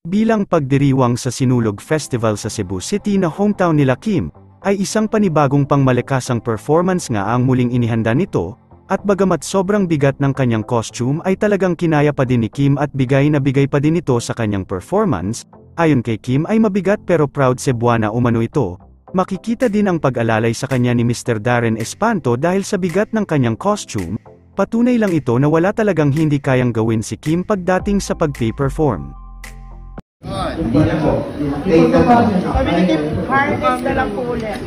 Bilang pagdiriwang sa Sinulog Festival sa Cebu City na hometown nila Kim, ay isang panibagong pangmalakasang performance nga ang muling inihanda nito, at bagamat sobrang bigat ng kanyang costume ay talagang kinaya pa din ni Kim at bigay na bigay pa din ito sa kanyang performance. Ayon kay Kim ay mabigat pero proud Cebuana umano ito. Makikita din ang pag-alalay sa kanya ni Mr. Darren Espanto dahil sa bigat ng kanyang costume. Patunay lang ito na wala talagang hindi kayang gawin si Kim pagdating sa pag-perform. Sabi ni Kim, harness na lang po ulit.